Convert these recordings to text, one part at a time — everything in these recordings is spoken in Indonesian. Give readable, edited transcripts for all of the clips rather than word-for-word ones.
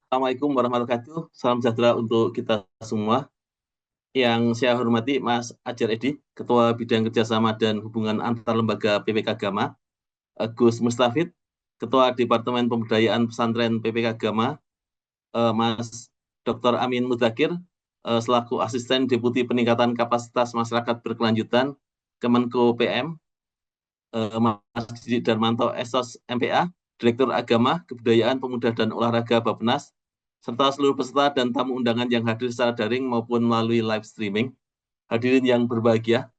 Assalamualaikum warahmatullahi wabarakatuh. Salam sejahtera untuk kita semua. Yang saya hormati Mas Ajar Edi, Ketua Bidang Kerjasama dan Hubungan Antar Lembaga PPK Agama, Gus Mustafid, Ketua Departemen Pemberdayaan Pesantren PPK Agama, Mas Dr. Amin Mudakir, selaku Asisten Deputi Peningkatan Kapasitas Masyarakat Berkelanjutan, Kemenko PM, Mas Didi Darmanto Esos MPA, Direktur Agama, Kebudayaan, Pemuda dan Olahraga Bappenas, serta seluruh peserta dan tamu undangan yang hadir secara daring maupun melalui live streaming. Hadirin yang berbahagia,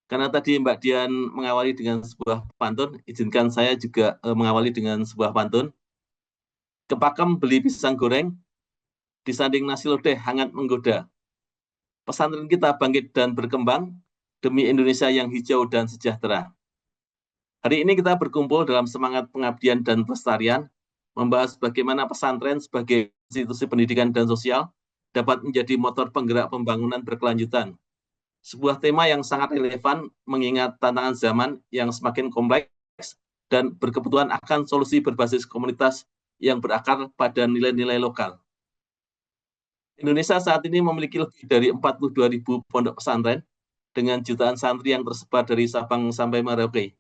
karena tadi Mbak Dian mengawali dengan sebuah pantun, izinkan saya juga mengawali dengan sebuah pantun. Kepakem beli pisang goreng, disanding nasi lodeh hangat menggoda. Pesantren kita bangkit dan berkembang demi Indonesia yang hijau dan sejahtera. Hari ini kita berkumpul dalam semangat pengabdian dan pelestarian, membahas bagaimana pesantren sebagai institusi pendidikan dan sosial dapat menjadi motor penggerak pembangunan berkelanjutan. Sebuah tema yang sangat relevan mengingat tantangan zaman yang semakin kompleks dan berkebutuhan akan solusi berbasis komunitas yang berakar pada nilai-nilai lokal. Indonesia saat ini memiliki lebih dari 42.000 pondok pesantren dengan jutaan santri yang tersebar dari Sabang sampai Merauke.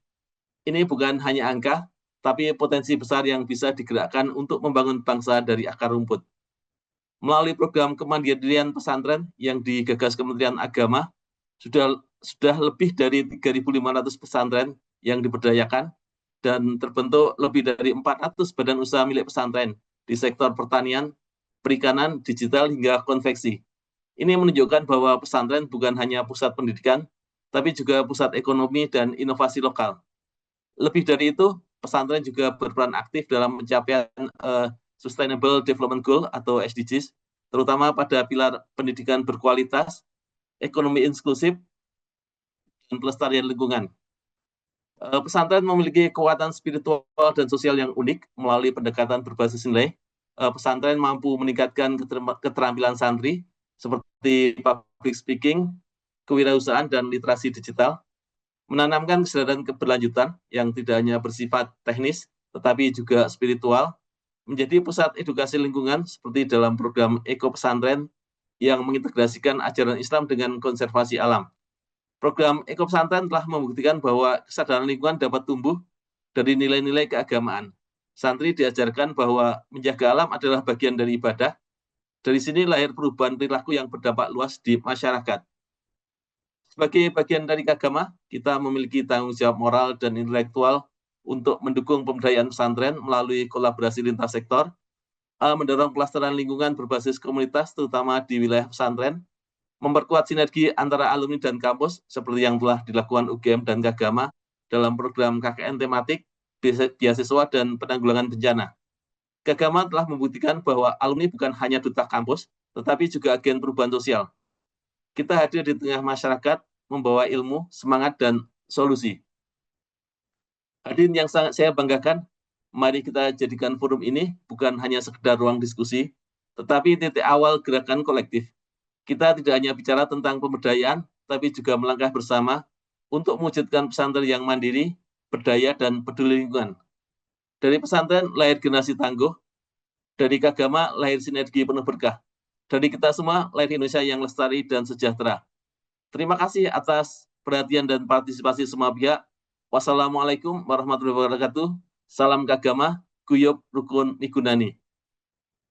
Ini bukan hanya angka, tapi potensi besar yang bisa digerakkan untuk membangun bangsa dari akar rumput. Melalui program kemandirian pesantren yang digagas Kementerian Agama, sudah lebih dari 3.500 pesantren yang diberdayakan dan terbentuk lebih dari 400 badan usaha milik pesantren di sektor pertanian, perikanan, digital, hingga konveksi. Ini menunjukkan bahwa pesantren bukan hanya pusat pendidikan, tapi juga pusat ekonomi dan inovasi lokal. Lebih dari itu, pesantren juga berperan aktif dalam pencapaian Sustainable Development Goal atau SDGs, terutama pada pilar pendidikan berkualitas, ekonomi inklusif, dan pelestarian lingkungan. Pesantren memiliki kekuatan spiritual dan sosial yang unik melalui pendekatan berbasis nilai. Pesantren mampu meningkatkan keterampilan santri seperti public speaking, kewirausahaan, dan literasi digital, menanamkan kesadaran keberlanjutan yang tidak hanya bersifat teknis, tetapi juga spiritual, menjadi pusat edukasi lingkungan seperti dalam program Eko Pesantren yang mengintegrasikan ajaran Islam dengan konservasi alam. Program Eko Pesantren telah membuktikan bahwa kesadaran lingkungan dapat tumbuh dari nilai-nilai keagamaan. Santri diajarkan bahwa menjaga alam adalah bagian dari ibadah. Dari sini lahir perubahan perilaku yang berdampak luas di masyarakat. Sebagai bagian dari agama, kita memiliki tanggung jawab moral dan intelektual untuk mendukung pemberdayaan pesantren melalui kolaborasi lintas sektor, mendorong pelestarian lingkungan berbasis komunitas, terutama di wilayah pesantren, memperkuat sinergi antara alumni dan kampus, seperti yang telah dilakukan UGM dan Kagama dalam program KKN tematik, beasiswa, dan penanggulangan bencana. Kagama telah membuktikan bahwa alumni bukan hanya duta kampus, tetapi juga agen perubahan sosial. Kita hadir di tengah masyarakat, membawa ilmu, semangat, dan solusi. Hadirin yang sangat saya banggakan, mari kita jadikan forum ini bukan hanya sekedar ruang diskusi, tetapi titik awal gerakan kolektif. Kita tidak hanya bicara tentang pemberdayaan, tapi juga melangkah bersama untuk mewujudkan pesantren yang mandiri, berdaya, dan peduli lingkungan. Dari pesantren lahir generasi tangguh, dari Kagama lahir sinergi penuh berkah. Dari kita semua lahir Indonesia yang lestari dan sejahtera. Terima kasih atas perhatian dan partisipasi semua pihak. Wassalamualaikum warahmatullahi wabarakatuh. Salam Kagama, Guyub Rukun Migunani.